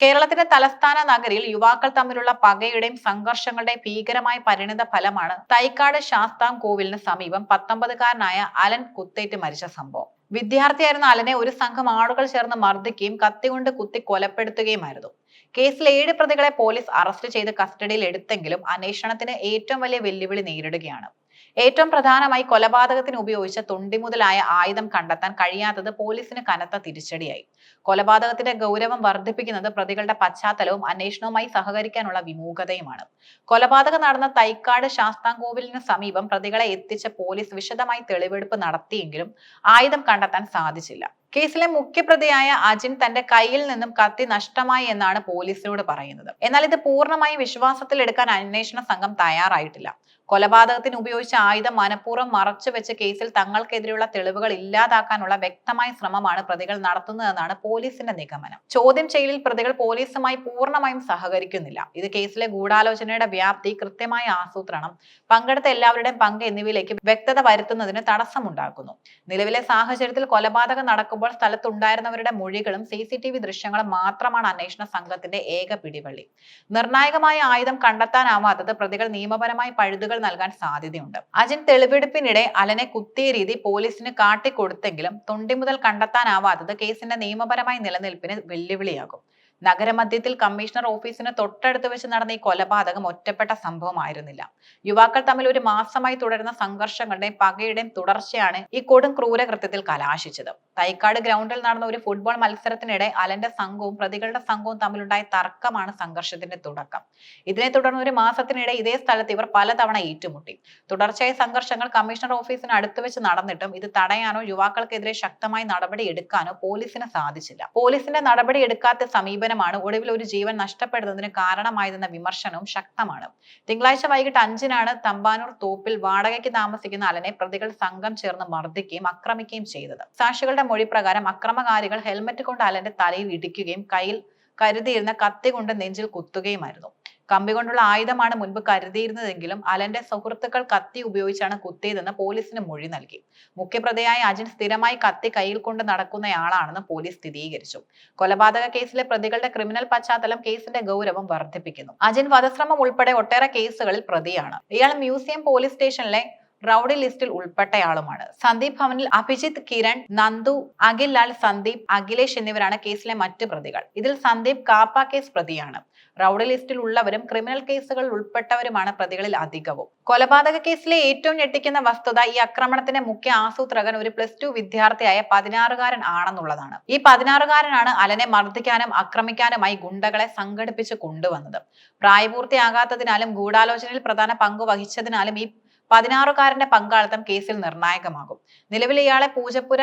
കേരളത്തിന്റെ തലസ്ഥാന നഗരിയിൽ യുവാക്കൾ തമ്മിലുള്ള പകയുടെയും സംഘർഷങ്ങളുടെയും ഭീകരമായ പരിണിത ഫലമാണ് തൈക്കാട് ശാസ്താംകോവിലിന് സമീപം 19-കാരനായ അലൻ കുത്തേറ്റ് മരിച്ച സംഭവം. വിദ്യാർത്ഥിയായിരുന്ന അലനെ ഒരു സംഘം ആളുകൾ ചേർന്ന് മർദ്ദിക്കുകയും കത്തികൊണ്ട് കുത്തി കൊലപ്പെടുത്തുകയുമായിരുന്നു. കേസിൽ 7 പ്രതികളെ പോലീസ് അറസ്റ്റ് ചെയ്ത് കസ്റ്റഡിയിൽ എടുത്തെങ്കിലും അന്വേഷണത്തിന് ഏറ്റവും വലിയ വെല്ലുവിളി നേരിടുകയാണ്. ഏറ്റവും പ്രധാനമായി കൊലപാതകത്തിന് ഉപയോഗിച്ച തൊണ്ടി മുതലായ ആയുധം കണ്ടെത്താൻ കഴിയാത്തത് പോലീസിന് കനത്ത തിരിച്ചടിയായി. കൊലപാതകത്തിന്റെ ഗൗരവം വർദ്ധിപ്പിക്കുന്നത് പ്രതികളുടെ പശ്ചാത്തലവും അന്വേഷണവുമായി സഹകരിക്കാനുള്ള വിമുഖതയുമാണ്. കൊലപാതകം നടന്ന തൈക്കാട് ശാസ്താംകോവിലിന് സമീപം പ്രതികളെ എത്തിച്ച പോലീസ് വിശദമായി തെളിവെടുപ്പ് നടത്തിയെങ്കിലും ആയുധം കണ്ടെത്താൻ സാധിച്ചില്ല. കേസിലെ മുഖ്യപ്രതിയായ അജിൻ തന്റെ കയ്യിൽ നിന്നും കത്തി നഷ്ടമായി എന്നാണ് പോലീസിനോട് പറയുന്നത്. എന്നാൽ ഇത് പൂർണ്ണമായി വിശ്വാസത്തിലെടുക്കാൻ അന്വേഷണ സംഘം തയ്യാറായിട്ടില്ല. കൊലപാതകത്തിന് ഉപയോഗിച്ച ആയുധം മനഃപൂർവ്വം മറച്ചുവെച്ച് കേസിൽ തങ്ങൾക്കെതിരെയുള്ള തെളിവുകൾ ഇല്ലാതാക്കാനുള്ള വ്യക്തമായ ശ്രമമാണ് പ്രതികൾ നടത്തുന്നതെന്നാണ് പോലീസിന്റെ നിഗമനം. ചോദ്യം ചെയ്യലിൽ പ്രതികൾ പോലീസുമായി പൂർണ്ണമായും സഹകരിക്കുന്നില്ല. ഇത് കേസിലെ ഗൂഢാലോചനയുടെ വ്യാപ്തി, കൃത്യമായ ആസൂത്രണം, പങ്കെടുത്ത എല്ലാവരുടെയും പങ്ക് എന്നിവയിലേക്ക് വ്യക്തത വരുത്തുന്നതിന് തടസ്സമുണ്ടാക്കുന്നു. നിലവിലെ സാഹചര്യത്തിൽ കൊലപാതകം നടക്കുമ്പോൾ സ്ഥലത്തുണ്ടായിരുന്നവരുടെ മൊഴികളും CCTV ദൃശ്യങ്ങളും മാത്രമാണ് അന്വേഷണ സംഘത്തിന്റെ ഏക പിടിവള്ളി. നിർണായകമായ ആയുധം കണ്ടെത്താനാവാത്തത് പ്രതികൾ നിയമപരമായി പഴുതുകൾ നൽകാൻ സാധ്യതയുണ്ട്. അജിൻ തെളിവെടുപ്പിനിടെ അലനെ കുത്തിയ രീതി പോലീസിന് കാട്ടിക്കൊടുത്തെങ്കിലും തൊണ്ടി മുതൽ കണ്ടെത്താനാവാത്തത് കേസിന്റെ നിയമപരമായ നിലനിൽപ്പിന് വെല്ലുവിളിയാകും. നഗരമധ്യത്തിൽ കമ്മീഷണർ ഓഫീസിന് തൊട്ടടുത്ത് വെച്ച് നടന്ന ഈ കൊലപാതകം ഒറ്റപ്പെട്ട സംഭവമായിരുന്നില്ല. യുവാക്കൾ തമ്മിൽ ഒരു മാസമായി തുടരുന്ന സംഘർഷങ്ങളുടെയും പകയുടെയും തുടർച്ചയാണ് ഈ കൊടും ക്രൂരകൃത്യത്തിൽ കലാശിച്ചത്. തൈക്കാട് ഗ്രൗണ്ടിൽ നടന്ന ഒരു ഫുട്ബോൾ മത്സരത്തിനിടെ അലന്റെ സംഘവും പ്രതികളുടെ സംഘവും തമ്മിലുണ്ടായ തർക്കമാണ് സംഘർഷത്തിന്റെ തുടക്കം. ഇതിനെ തുടർന്ന് ഒരു മാസത്തിനിടെ ഇതേ സ്ഥലത്ത് ഇവർ പലതവണ ഏറ്റുമുട്ടി. തുടർച്ചയായ സംഘർഷങ്ങൾ കമ്മീഷണർ ഓഫീസിന് അടുത്ത് വെച്ച് നടന്നിട്ടും ഇത് തടയാനോ യുവാക്കൾക്കെതിരെ ശക്തമായ നടപടി എടുക്കാനോ പോലീസിന് സാധിച്ചില്ല. പോലീസിന്റെ നടപടി എടുക്കാത്ത സമീപനമാണ് ഒടുവിൽ ഒരു ജീവൻ നഷ്ടപ്പെടുന്നതിന് കാരണമായതെന്ന വിമർശനവും ശക്തമാണ്. തിങ്കളാഴ്ച വൈകിട്ട് 5-നാണ് തമ്പാനൂർ തോപ്പിൽ വാടകയ്ക്ക് താമസിക്കുന്ന അലനെ പ്രതികൾ സംഘം ചേർന്ന് മർദ്ദിക്കുകയും ആക്രമിക്കുകയും ചെയ്തത്. സാക്ഷികളുടെ മൊഴി പ്രകാരം അക്രമകാരികൾ ഹെൽമറ്റ് കൊണ്ട് അലന്റെ തലയിൽ ഇടിക്കുകയും കയ്യിൽ കരുതിയിരുന്ന കത്തി കൊണ്ട് നെഞ്ചിൽ കുത്തുകയുമായിരുന്നു. കമ്പി കൊണ്ടുള്ള ആയുധമാണ് മുൻപ് കരുതിയിരുന്നതെങ്കിലും അലന്റെ സുഹൃത്തുക്കൾ കത്തി ഉപയോഗിച്ചാണ് കുത്തിയതെന്ന് പോലീസിന് മൊഴി നൽകി. മുഖ്യപ്രതിയായ അജിൻ സ്ഥിരമായി കത്തി കയ്യിൽ കൊണ്ട് നടക്കുന്നയാളാണെന്ന് പോലീസ് സ്ഥിരീകരിച്ചു. കൊലപാതക കേസിലെ പ്രതികളുടെ ക്രിമിനൽ പശ്ചാത്തലം കേസിന്റെ ഗൗരവം വർദ്ധിപ്പിക്കുന്നു. അജിൻ വധശ്രമം ഉൾപ്പെടെ ഒട്ടേറെ കേസുകളിൽ പ്രതിയാണ്. ഇയാൾ മ്യൂസിയം പോലീസ് സ്റ്റേഷനിലെ റൌഡി ലിസ്റ്റിൽ ഉൾപ്പെട്ടയാളുമാണ്. സന്ദീപ് ഭവനിൽ അഭിജിത്ത്, കിരൺ, നന്ദു, അഖിൽ ലാൽ, സന്ദീപ്, അഖിലേഷ് എന്നിവരാണ് കേസിലെ മറ്റ് പ്രതികൾ. ഇതിൽ സന്ദീപ് കാപ്പ കേസ് പ്രതിയാണ്. റൌഡി ലിസ്റ്റിൽ ഉള്ളവരും ക്രിമിനൽ കേസുകളിൽ ഉൾപ്പെട്ടവരുമാണ് പ്രതികളിൽ അധികവും. കൊലപാതക കേസിലെ ഏറ്റവും ഞെട്ടിക്കുന്ന വസ്തുത ഈ ആക്രമണത്തിന്റെ മുഖ്യ ആസൂത്രകൻ ഒരു +2 വിദ്യാർത്ഥിയായ 16-കാരൻ ആണെന്നുള്ളതാണ്. ഈ 16-കാരനാണ് അലനെ മർദ്ദിക്കാനും ആക്രമിക്കാനുമായി ഗുണ്ടകളെ സംഘടിപ്പിച്ച് കൊണ്ടുവന്നത്. പ്രായപൂർത്തിയാകാത്തതിനാലും ഗൂഢാലോചനയിൽ പ്രധാന പങ്ക് വഹിച്ചതിനാലും ഈ 16-കാരന്റെ പങ്കാളിത്തം കേസിൽ നിർണായകമാകും. നിലവിൽ ഇയാളെ പൂജപ്പുര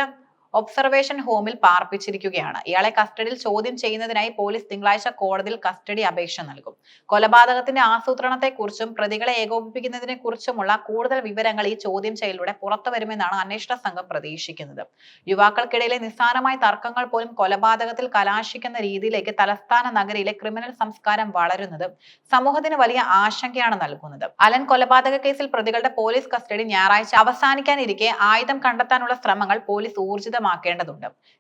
ഒബ്സർവേഷൻ ഹോമിൽ പാർപ്പിച്ചിരിക്കുകയാണ്. ഇയാളെ കസ്റ്റഡിയിൽ ചോദ്യം ചെയ്യുന്നതിനായി പോലീസ് തിങ്കളാഴ്ച കോടതിയിൽ കസ്റ്റഡി അപേക്ഷ നൽകും. കൊലപാതകത്തിന്റെ ആസൂത്രണത്തെക്കുറിച്ചും പ്രതികളെ ഏകോപിപ്പിക്കുന്നതിനെ കുറിച്ചുമുള്ള കൂടുതൽ വിവരങ്ങൾ ഈ ചോദ്യം ചെയ്യലിലൂടെ പുറത്തു വരുമെന്നാണ് അന്വേഷണ സംഘം പ്രതീക്ഷിക്കുന്നത്. യുവാക്കൾക്കിടയിലെ നിസ്സാരമായ തർക്കങ്ങൾ പോലും കൊലപാതകത്തിൽ കലാശിക്കുന്ന രീതിയിലേക്ക് തലസ്ഥാന നഗരിയിലെ ക്രിമിനൽ സംസ്കാരം വളരുന്നത് സമൂഹത്തിന് വലിയ ആശങ്കയാണ് നൽകുന്നത്. അലൻ കൊലപാതക കേസിൽ പ്രതികളുടെ പോലീസ് കസ്റ്റഡി ഞായറാഴ്ച അവസാനിക്കാനിരിക്കെ ആയുധം കണ്ടെത്താനുള്ള ശ്രമങ്ങൾ പോലീസ് ഊർജിതമാക്കേണ്ടതുണ്ട്.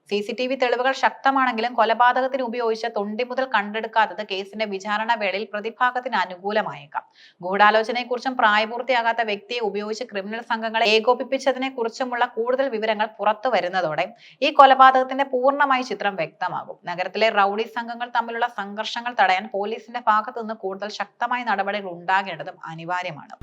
CCTV തെളിവുകൾ ശക്തമാണെങ്കിലും കൊലപാതകത്തിന് ഉപയോഗിച്ച തൊണ്ടി മുതൽ കണ്ടെടുക്കാത്തത് കേസിന്റെ വിചാരണ വേളയിൽ പ്രതിഭാഗത്തിന് അനുകൂലമായേക്കാം. ഗൂഢാലോചനയെക്കുറിച്ചും പ്രായപൂർത്തിയാകാത്ത വ്യക്തിയെ ഉപയോഗിച്ച് ക്രിമിനൽ സംഘങ്ങളെ ഏകോപിപ്പിച്ചതിനെ കുറിച്ചുമുള്ള കൂടുതൽ വിവരങ്ങൾ പുറത്തു വരുന്നതോടെ ഈ കൊലപാതകത്തിന്റെ പൂർണ്ണമായ ചിത്രം വ്യക്തമാകും. നഗരത്തിലെ റൌഡി സംഘങ്ങൾ തമ്മിലുള്ള സംഘർഷങ്ങൾ തടയാൻ പോലീസിന്റെ ഭാഗത്തുനിന്ന് കൂടുതൽ ശക്തമായ നടപടികൾ ഉണ്ടാകേണ്ടതും അനിവാര്യമാണ്.